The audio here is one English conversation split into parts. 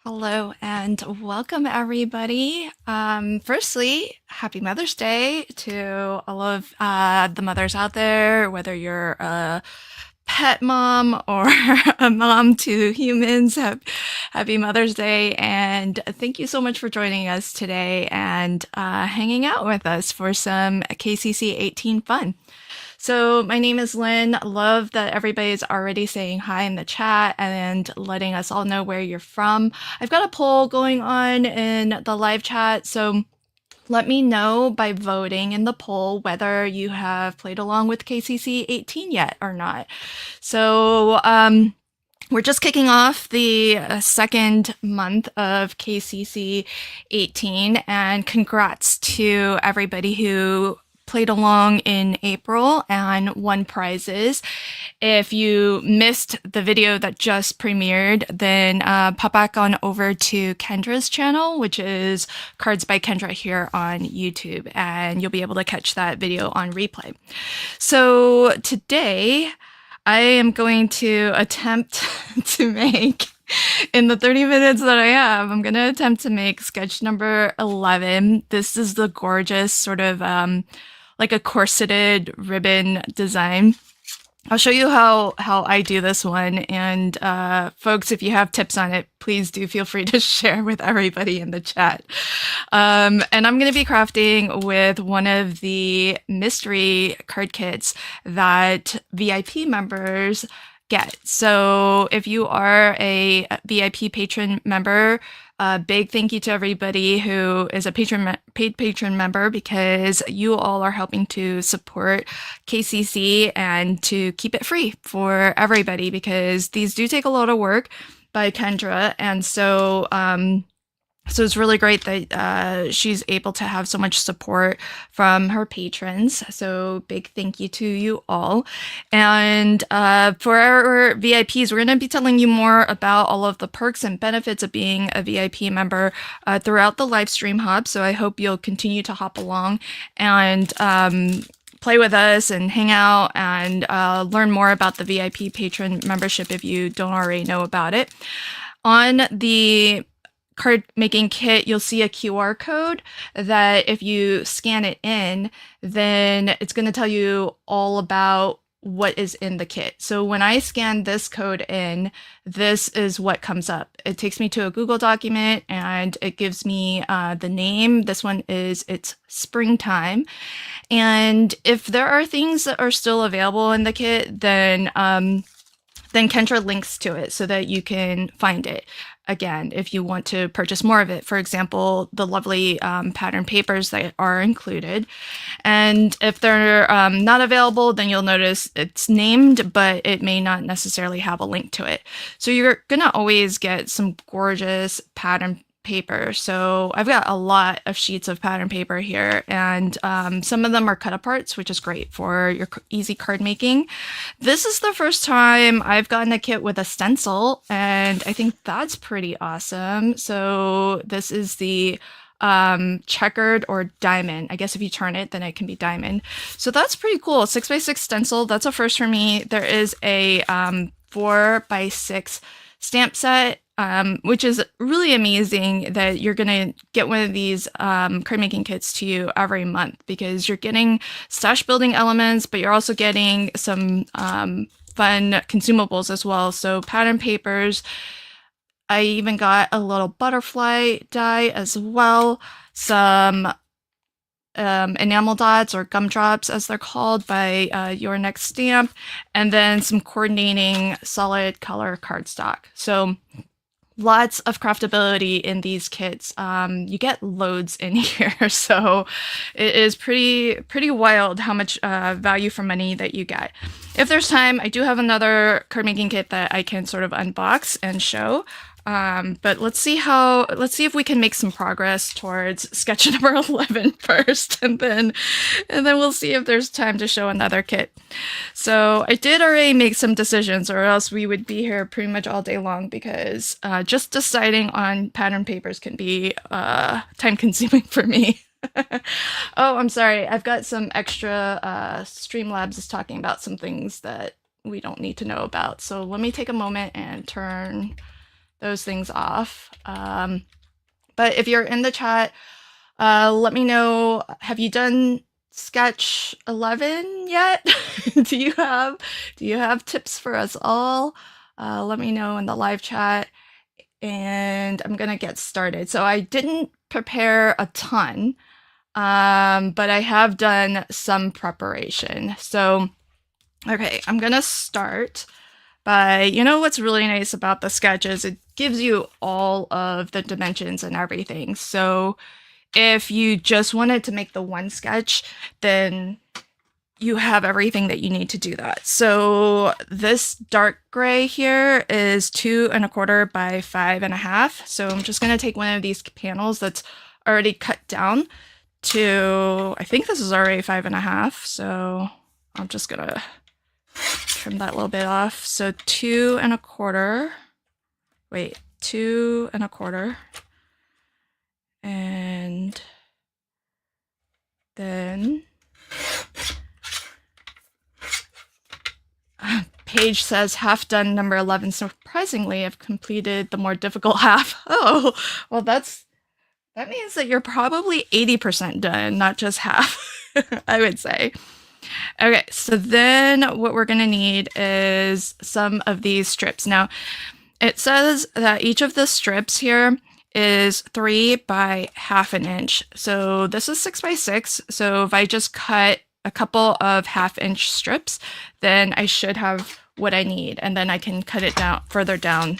Hello and welcome, everybody. Firstly, happy Mother's Day to all of the mothers out there, whether you're a pet mom or a mom to humans. Happy Mother's Day, and thank you so much for joining us today and hanging out with us for some KCC 18 fun. So my name is Lynn. Love that everybody's already saying hi in the chat and letting us all know where you're from. I've got a poll going on in the live chat, so let me know by voting in the poll whether you have played along with KCC 18 yet or not. So we're just kicking off the second month of KCC 18, and congrats to everybody who played along in April and won prizes. If you missed the video that just premiered, then pop back on over to Kendra's channel, which is Cards by Kendra here on YouTube, and you'll be able to catch that video on replay. So today, I am going to attempt to make, in the 30 minutes that I have, I'm going to attempt to make sketch number 11. This is the gorgeous sort of like a corseted ribbon design. I'll show you how I do this one, and folks, if you have tips on it, please do feel free to share with everybody in the chat. And I'm going to be crafting with one of the mystery card kits that VIP members get. So if you are a VIP patron member, big thank you to everybody who is a paid patron member, because you all are helping to support KCC and to keep it free for everybody, because these do take a lot of work by Kendra, and so it's really great that she's able to have so much support from her patrons. So big thank you to you all. And for our VIPs, we're going to be telling you more about all of the perks and benefits of being a VIP member throughout the Livestream hub. So I hope you'll continue to hop along and play with us and hang out and learn more about the VIP patron membership if you don't already know about it. On the card making kit, you'll see a QR code that if you scan it in, then it's going to tell you all about what is in the kit. So when I scan this code in, this is what comes up. It takes me to a Google document and it gives me the name. This one is It's Springtime. And if there are things that are still available in the kit, then Kendra links to it so that you can find it. Again, if you want to purchase more of it, for example, the lovely pattern papers that are included. And if they're not available, then you'll notice it's named, but it may not necessarily have a link to it. So you're gonna always get some gorgeous pattern paper. So I've got a lot of sheets of pattern paper here, and some of them are cut aparts, which is great for your easy card making. This is the first time I've gotten a kit with a stencil, and I think that's pretty awesome. So this is the checkered or diamond. I guess if you turn it, then it can be diamond. So that's pretty cool. 6x6 stencil, that's a first for me. There is a 4x6 stamp set, which is really amazing that you're going to get one of these card making kits to you every month, because you're getting stash building elements, but you're also getting some fun consumables as well. So pattern papers. I even got a little butterfly die as well, some enamel dots or gumdrops as they're called by Your Next Stamp, and then some coordinating solid color cardstock. So lots of craftability in these kits. You get loads in here, so it is pretty wild how much value for money that you get. If there's time, I do have another card making kit that I can sort of unbox and show. But let's see if we can make some progress towards sketch number 11 first, and then we'll see if there's time to show another kit. So I did already make some decisions, or else we would be here pretty much all day long, because just deciding on pattern papers can be time consuming for me. Oh, I'm sorry. I've got some extra Streamlabs is talking about some things that we don't need to know about. So let me take a moment and turn those things off. But if you're in the chat, let me know, have you done sketch 11 yet? do you have tips for us all? Let me know in the live chat, and I'm gonna get started. So I didn't prepare a ton, but I have done some preparation. So okay, I'm gonna start by, what's really nice about the sketch is it gives you all of the dimensions and everything. So if you just wanted to make the one sketch, then you have everything that you need to do that. So this dark gray here is 2¼ by 5½. So I'm just gonna take one of these panels that's already cut down to, I think this is already 5½. So I'm just gonna trim that a little bit off. So 2¼ wait, 2¼ and then Paige says half done number 11. Surprisingly, I've completed the more difficult half. Oh, well, that means that you're probably 80% done, not just half, I would say. Okay, so then what we're gonna need is some of these strips. Now, it says that each of the strips here is 3 by ½ inch. So this is 6 by 6. So if I just cut a couple of ½ inch strips, then I should have what I need. And then I can cut it down further down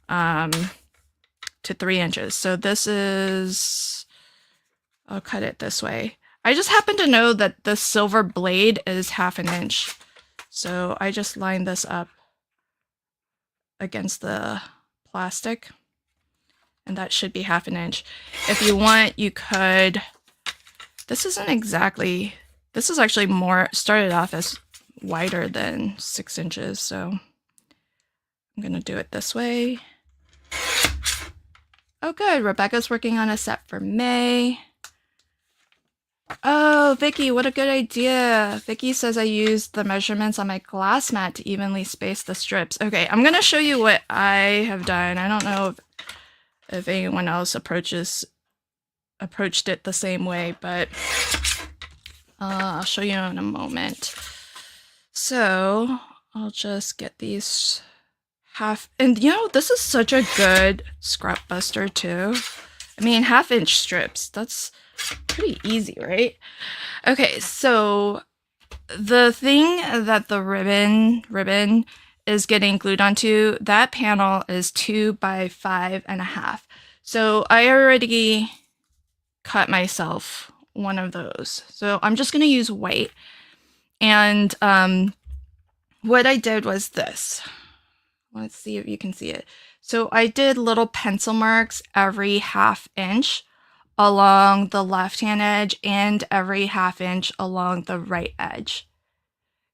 to 3 inches. So this is, I'll cut it this way. I just happen to know that the silver blade is ½ inch. So I just line this up against the plastic, and that should be ½ inch. If you want, you could, this is actually more, started off as wider than 6 inches, so I'm gonna do it this way. Oh good, Rebecca's working on a set for May. Oh, Vicky, what a good idea. Vicky says I used the measurements on my glass mat to evenly space the strips. Okay, I'm gonna show you what I have done. I don't know if anyone else approached it the same way, but I'll show you in a moment. So I'll just get these and this is such a good scrap buster too. I mean, ½ inch strips, that's pretty easy, right? Okay, so the thing that the ribbon is getting glued onto, that panel is 2 by 5½. So I already cut myself one of those. So I'm just gonna use white. And what I did was this. Let's see if you can see it. So I did little pencil marks every ½ inch along the left-hand edge and every ½ inch along the right edge.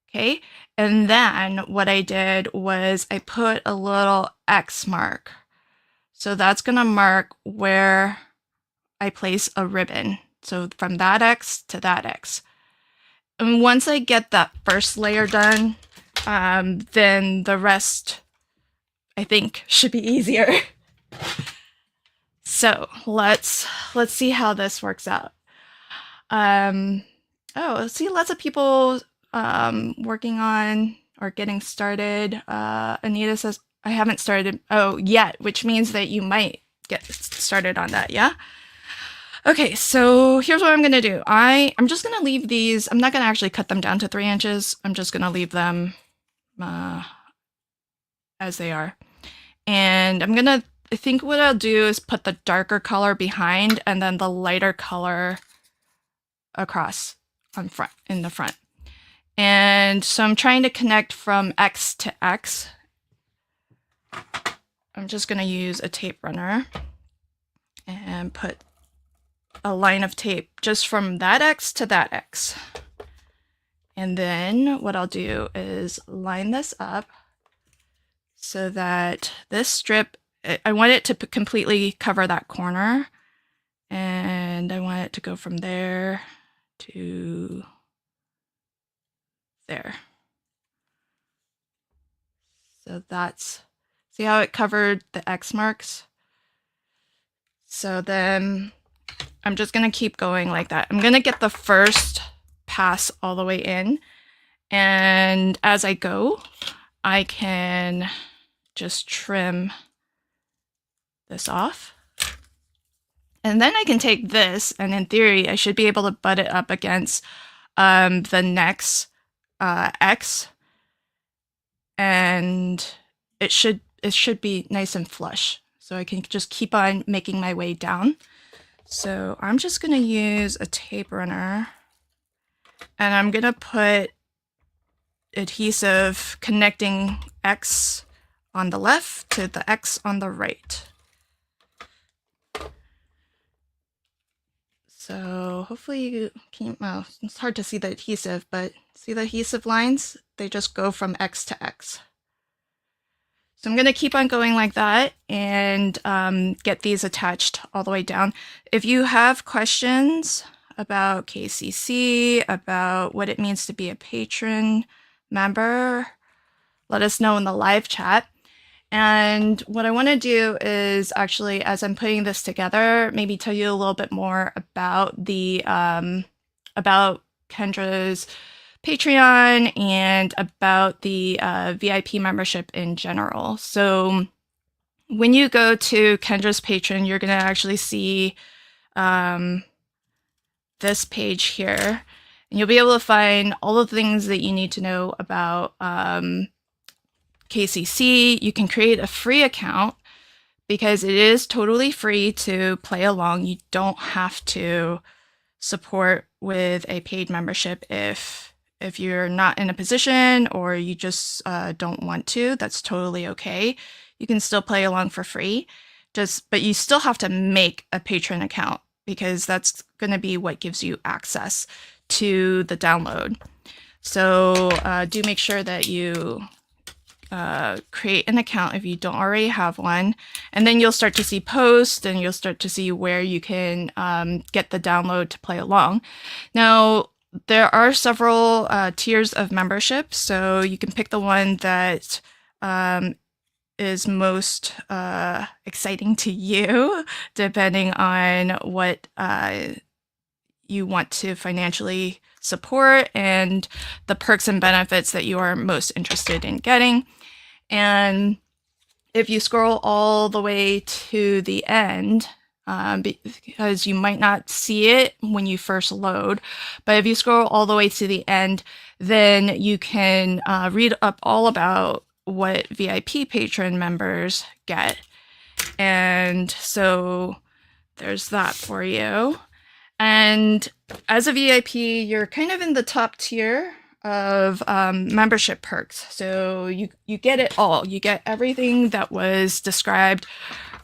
Okay, and then what I did was I put a little X mark. So that's gonna mark where I place a ribbon. So from that X to that X. And once I get that first layer done, then the rest, I think, should be easier. So let's see how this works out. Oh, see lots of people working on or getting started. Anita says, I haven't started yet, which means that you might get started on that, yeah? Okay, so here's what I'm gonna do. I'm just gonna leave these, I'm not gonna actually cut them down to 3 inches. I'm just gonna leave them as they are. And I think what I'll do is put the darker color behind and then the lighter color across in the front. And so I'm trying to connect from X to X. I'm just gonna use a tape runner and put a line of tape just from that X to that X. And then what I'll do is line this up so that this strip, I want it to completely cover that corner, and I want it to go from there to there. So See how it covered the X marks? So then I'm just going to keep going like that. I'm going to get the first pass all the way in. And as I go, I can just trim this off. And then I can take this, and in theory, I should be able to butt it up against the next X. And it should be nice and flush. So I can just keep on making my way down. So I'm just going to use a tape runner, and I'm going to put adhesive connecting X on the left to the X on the right. So hopefully you can, well, it's hard to see the adhesive, but see the adhesive lines? They just go from X to X. So I'm going to keep on going like that and get these attached all the way down. If you have questions about KCC, about what it means to be a patron member, let us know in the live chat. And what I want to do is actually, as I'm putting this together, maybe tell you a little bit more about the about Kendra's Patreon and about the VIP membership in general. So when you go to Kendra's Patreon, you're going to actually see this page here, and you'll be able to find all the things that you need to know about KCC. You can create a free account because it is totally free to play along. You don't have to support with a paid membership if you're not in a position or you just don't want to. That's totally okay. You can still play along for free, but you still have to make a patron account because that's going to be what gives you access to the download. So do make sure that you create an account if you don't already have one, and then you'll start to see posts and you'll start to see where you can get the download to play along. Now, there are several tiers of membership, so you can pick the one that is most exciting to you, depending on what you want to financially support and the perks and benefits that you are most interested in getting. And if you scroll all the way to the end, because you might not see it when you first load, but if you scroll all the way to the end, then you can read up all about what VIP patron members get. And so there's that for you. And as a VIP, you're kind of in the top tier of membership perks. So you get it all. You get everything that was described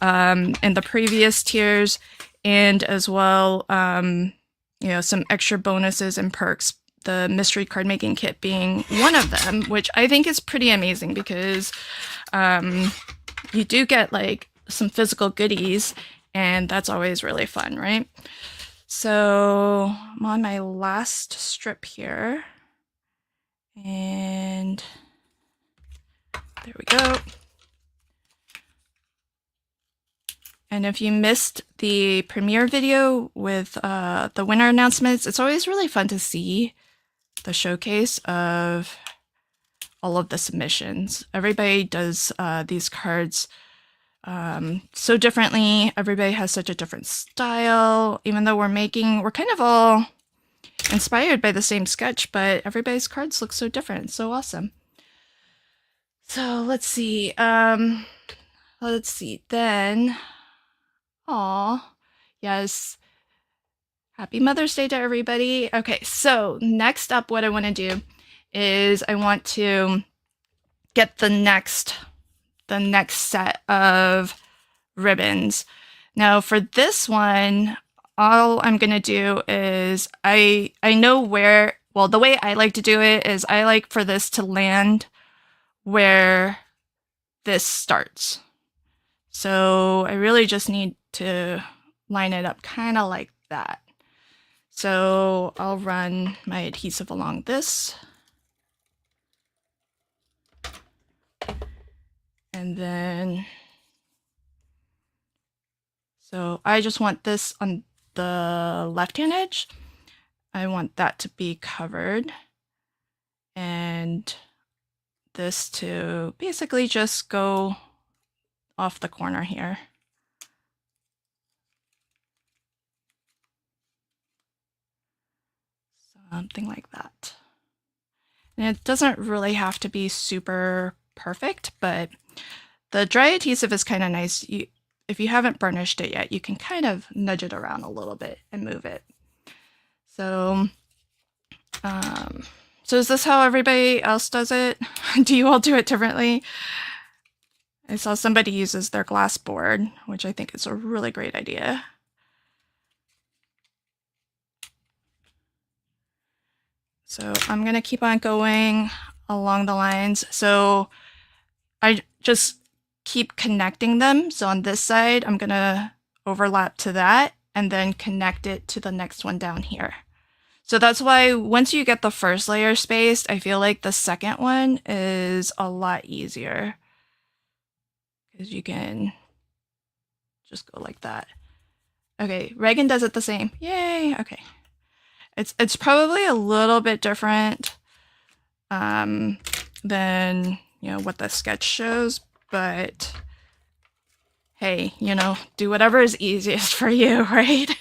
in the previous tiers, and as well, some extra bonuses and perks. The mystery card making kit being one of them, which I think is pretty amazing because you do get like some physical goodies, and that's always really fun, right? So I'm on my last strip here, and there we go. And if you missed the premiere video with the winner announcements, it's always really fun to see the showcase of all of the submissions. Everybody does these cards so differently. Everybody has such a different style, even though we're kind of all inspired by the same sketch, but everybody's cards look so different. It's so awesome. So let's see. Then. Aw, yes. Happy Mother's Day to everybody. Okay, so next up, what I want to do is I want to get the next set of ribbons. Now for this one, all I'm going to do is I know where, well, the way I like to do it is I like for this to land where this starts. So I really just need to line it up kind of like that. So I'll run my adhesive along this. And then, so I just want this on the left-hand edge. I want that to be covered. And this to basically just go off the corner here. Something like that. And it doesn't really have to be super perfect, but the dry adhesive is kind of nice. If you haven't burnished it yet, you can kind of nudge it around a little bit and move it. So, so is this how everybody else does it? Do you all do it differently? I saw somebody uses their glass board, which I think is a really great idea. So I'm going to keep on going along the lines. So I just keep connecting them. So on this side, I'm going to overlap to that and then connect it to the next one down here. So that's why once you get the first layer spaced, I feel like the second one is a lot easier. Because you can just go like that. Okay, Reagan does it the same. Yay, okay. It's probably a little bit different than, you know, what the sketch shows, but hey, you know, do whatever is easiest for you, right?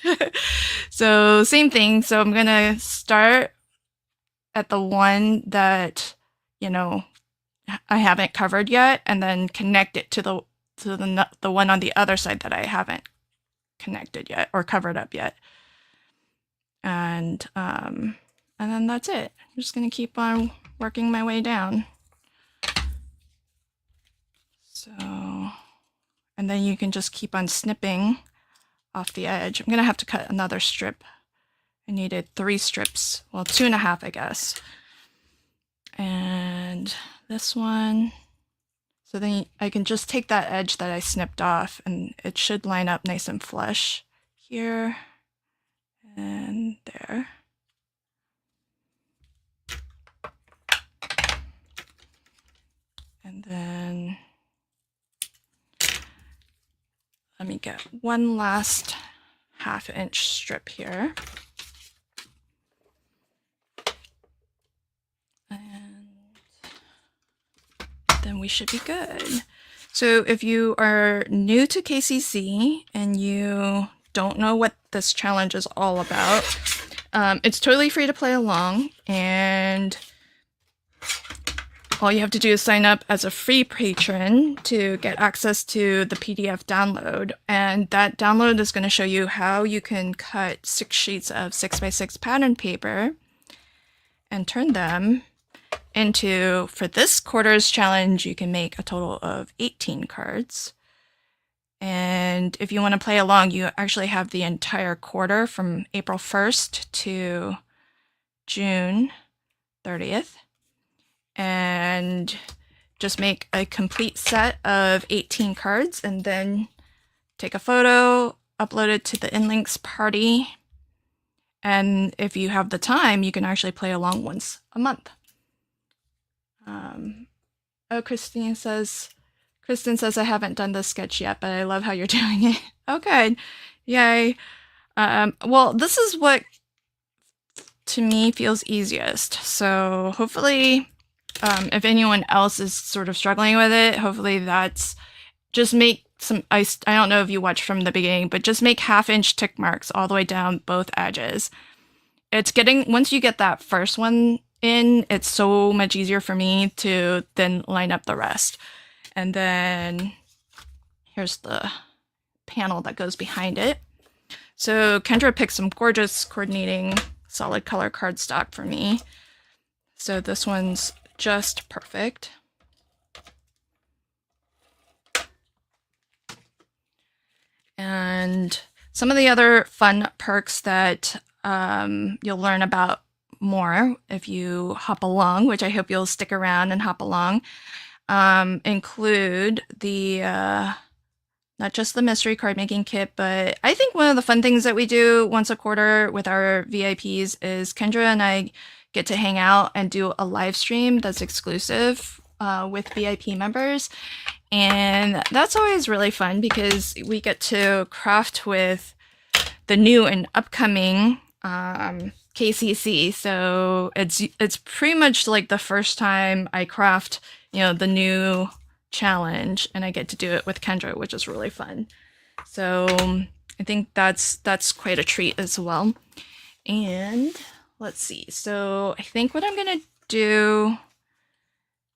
So same thing. So I'm gonna start at the one that, you know, I haven't covered yet, and then connect it to the one on the other side that I haven't connected yet or covered up yet. And then that's it. I'm just gonna keep on working my way down. So, and then you can just keep on snipping off the edge. I'm gonna have to cut another strip. I needed 3 strips, well, 2.5, I guess. And this one. So then I can just take that edge that I snipped off, and it should line up nice and flush here and there. And then let me get one last 1/2 inch strip here. And then we should be good. So if you are new to KCC and you don't know what this challenge is all about, it's totally free to play along, and all you have to do is sign up as a free patron to get access to the PDF download. And that download is going to show you how you can cut 6 sheets of 6x6 pattern paper and turn them into, for this quarter's challenge, you can make a total of 18 cards. And if you want to play along, you actually have the entire quarter from April 1st to June 30th. And just make a complete set of 18 cards and then take a photo, upload it to the InLinks party. And if you have the time, you can actually play along once a month. Oh, Kristen says, I haven't done this sketch yet, but I love how you're doing it. Oh, good. Yay. Well, this is what to me feels easiest. So hopefully, if anyone else is sort of struggling with it, hopefully that's just make some, I don't know if you watched from the beginning, but just make 1/2 inch tick marks all the way down both edges. It's getting, once you get that first one in, it's so much easier for me to then line up the rest. And then here's the panel that goes behind it. So Kendra picked some gorgeous coordinating solid color cardstock for me. So this one's just perfect. And some of the other fun perks that you'll learn about more if you hop along, which I hope you'll stick around and hop along, include the not just the mystery card making kit, but I think one of the fun things that we do once a quarter with our VIPs is Kendra and I get to hang out and do a live stream that's exclusive with VIP members. And that's always really fun because we get to craft with the new and upcoming KCC. So it's pretty much like the first time I craft, the new challenge, and I get to do it with Kendra, which is really fun. So I think that's quite a treat as well. And let's see. So I think what I'm gonna do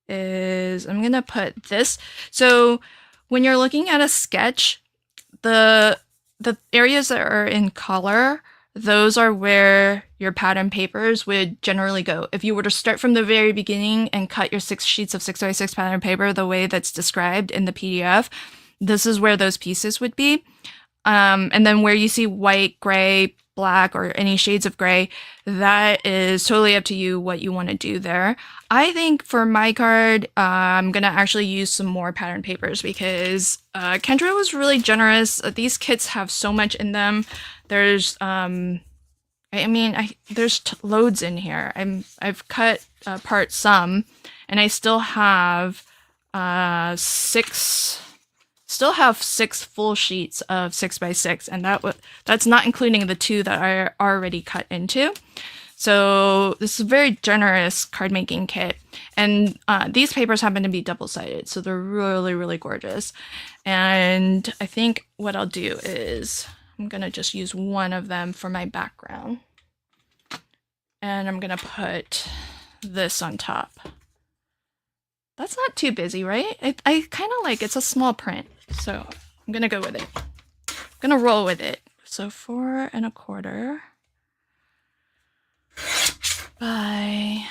is I'm gonna put this. So when you're looking at a sketch, the areas that are in color, those are where your pattern papers would generally go. If you were to start from the very beginning and cut your 6 sheets of 6x6 pattern paper the way that's described in the PDF, this is where those pieces would be. And then where you see white, gray, black, or any shades of gray, that is totally up to you what you want to do there. I think for my card, I'm going to actually use some more pattern papers because Kendra was really generous. These kits have so much in them. There's, there's loads in here. I've cut apart some, and I still have 6 full sheets of 6x6, and that's not including the 2 that I already cut into. So this is a very generous card making kit, and these papers happen to be double-sided, so they're really, really gorgeous. And I think what I'll do is I'm gonna just use one of them for my background, and I'm gonna put this on top. That's not too busy, right? I kind of like it's a small print, so I'm gonna go with it. I'm gonna roll with it. So 4 1/4 by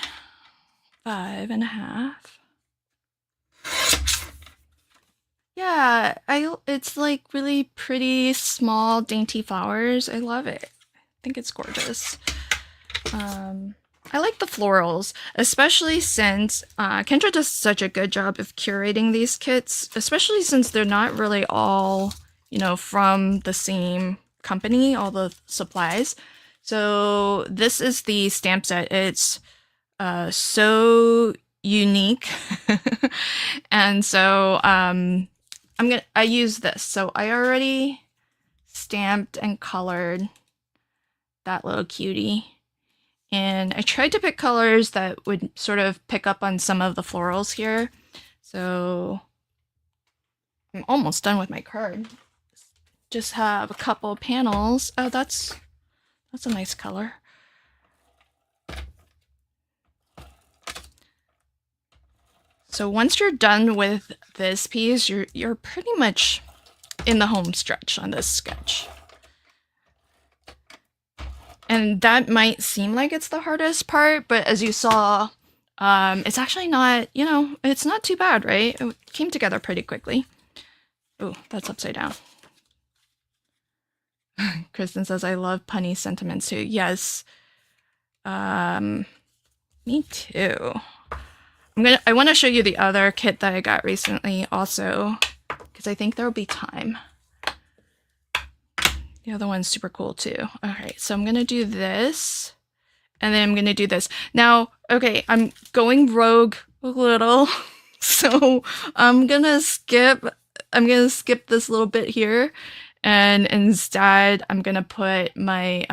5 1/2. Yeah, it's like really pretty, small, dainty flowers. I love it. I think it's gorgeous. I like the florals, especially since Kendra does such a good job of curating these kits, especially since they're not really all, from the same company, all the supplies. So this is the stamp set. It's so unique. And so I use this. So I already stamped and colored that little cutie. And I tried to pick colors that would sort of pick up on some of the florals here. So I'm almost done with my card. Just have a couple panels. Oh, that's a nice color. So once you're done with this piece, you're pretty much in the home stretch on this sketch. And that might seem like it's the hardest part, but as you saw, it's actually not, it's not too bad, right? It came together pretty quickly. Oh, that's upside down. Kristen says, I love punny sentiments too. Yes. Me too. I want to show you the other kit that I got recently also, because I think there'll be time. The other one's super cool too. Alright, so I'm gonna do this, and then I'm gonna do this. Now, okay, I'm going rogue a little, so I'm gonna skip this little bit here, and instead I'm gonna put my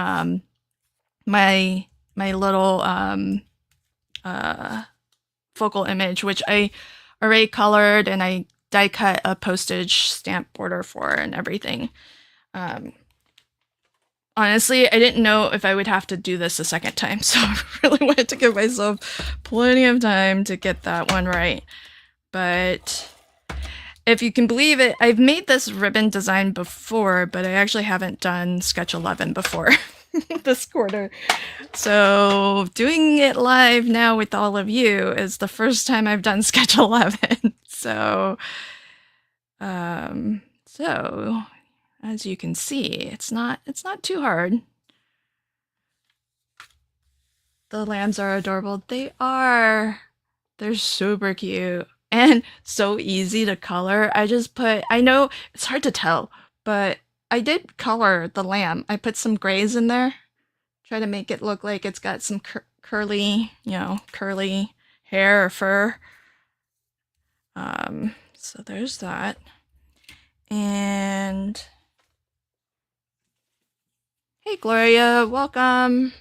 my little focal image, which I already colored and I die cut a postage stamp border for and everything. Honestly, I didn't know if I would have to do this a second time, so I really wanted to give myself plenty of time to get that one right. But if you can believe it, I've made this ribbon design before, but I actually haven't done sketch 11 before this quarter. So doing it live now with all of you is the first time I've done sketch 11. So as you can see, it's not too hard. The lambs are adorable. They are. They're super cute and so easy to color. I know it's hard to tell, but I did color the lamb. I put some grays in there. Try to make it look like it's got some curly, curly hair or fur. So there's that. And hey, Gloria, welcome.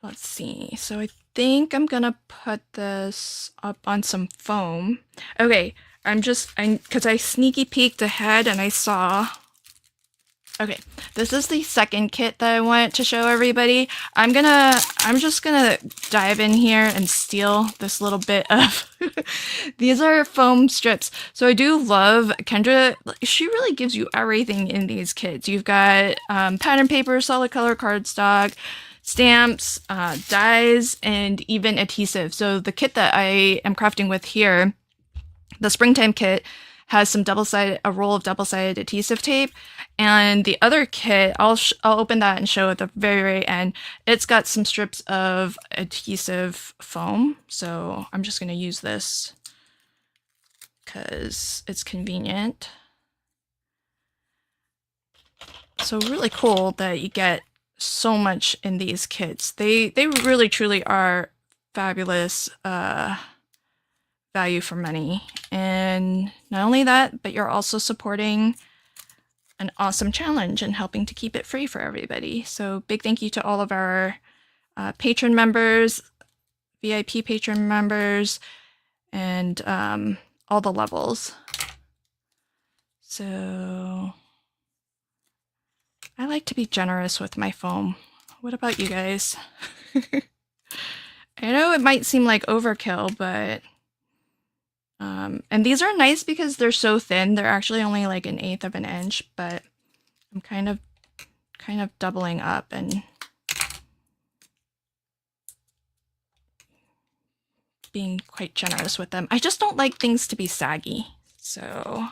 Let's see. So I think I'm gonna put this up on some foam. Okay, because I sneaky peeked ahead and I saw. Okay, this is the second kit that I wanted to show everybody. I'm just gonna dive in here and steal this little bit of, these are foam strips. So I do love Kendra, she really gives you everything in these kits. You've got pattern paper, solid color cardstock, stamps, dyes, and even adhesive. So the kit that I am crafting with here, the springtime kit, has a roll of double-sided adhesive tape, and the other kit, I'll open that and show at the very, very end. It's got some strips of adhesive foam, so I'm just going to use this because it's convenient. So really cool that you get so much in these kits. They really truly are fabulous value for money. And not only that, but you're also supporting an awesome challenge and helping to keep it free for everybody. So big thank you to all of our patron members, VIP patron members, and all the levels. So I like to be generous with my foam. What about you guys? I know it might seem like overkill, but and these are nice because they're so thin. They're actually only like 1/8 of an inch, but I'm kind of doubling up and being quite generous with them. I just don't like things to be saggy, so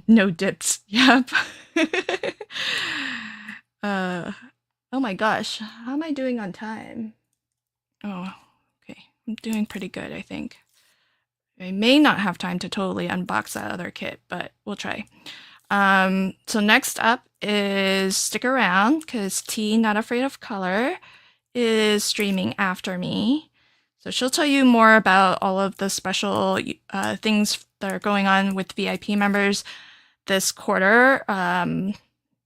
no dips. Yep. Oh my gosh, how am I doing on time? Oh, okay. I'm doing pretty good, I think. I may not have time to totally unbox that other kit, but we'll try. So next up is stick around because T, Not Afraid of Color, is streaming after me. So she'll tell you more about all of the special things that are going on with VIP members this quarter.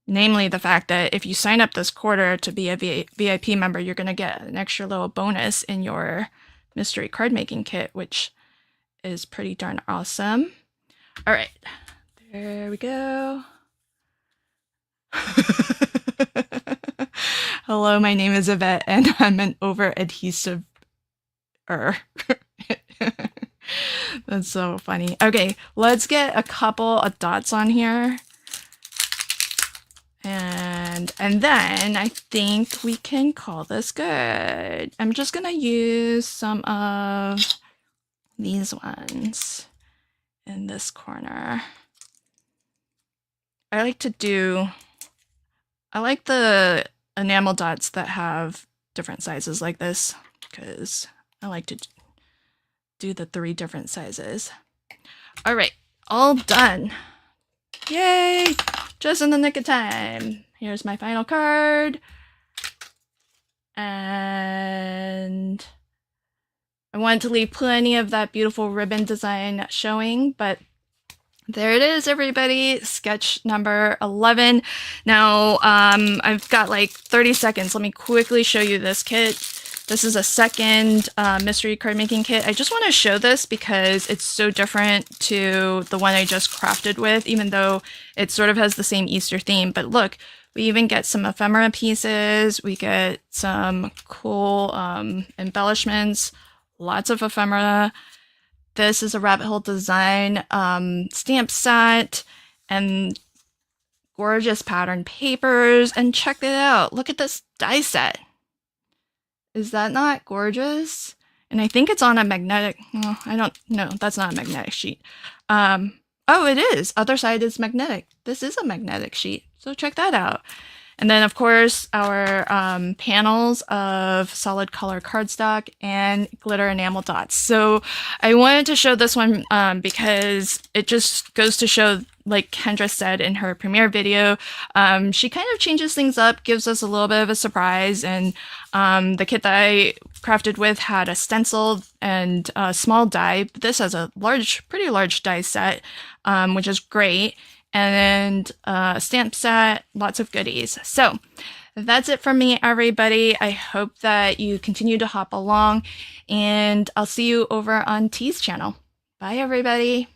Namely the fact that if you sign up this quarter to be a VIP member, you're going to get an extra little bonus in your mystery card making kit, which is pretty darn awesome. All right, there we go. Hello, my name is Yvette, and I'm an over-adhesive. That's so funny. Okay, let's get a couple of dots on here. And then I think we can call this good. I'm just gonna use some of these ones in this corner. I like the enamel dots that have different sizes like this because I like to do the 3 different sizes. All right, all done. Yay! Just in the nick of time. Here's my final card. And I wanted to leave plenty of that beautiful ribbon design showing, but there it is, everybody. Sketch number 11. Now, I've got like 30 seconds. Let me quickly show you this kit. This is a second mystery card making kit. I just want to show this because it's so different to the one I just crafted with, even though it sort of has the same Easter theme. But look, we even get some ephemera pieces. We get some cool embellishments, lots of ephemera. This is a rabbit hole design stamp set and gorgeous pattern papers. And check it out. Look at this die set. Is that not gorgeous? And I think it's on a magnetic, well, I don't know, that's not a magnetic sheet. Oh, it is. Other side is magnetic. This is a magnetic sheet, so check that out. And then, of course, our panels of solid color cardstock and glitter enamel dots. So I wanted to show this one because it just goes to show, like Kendra said in her premiere video, she kind of changes things up, gives us a little bit of a surprise. And the kit that I crafted with had a stencil and a small die. But this has a pretty large die set, which is great. And a stamp set, lots of goodies. So that's it from me, everybody. I hope that you continue to hop along, and I'll see you over on T's channel. Bye, everybody.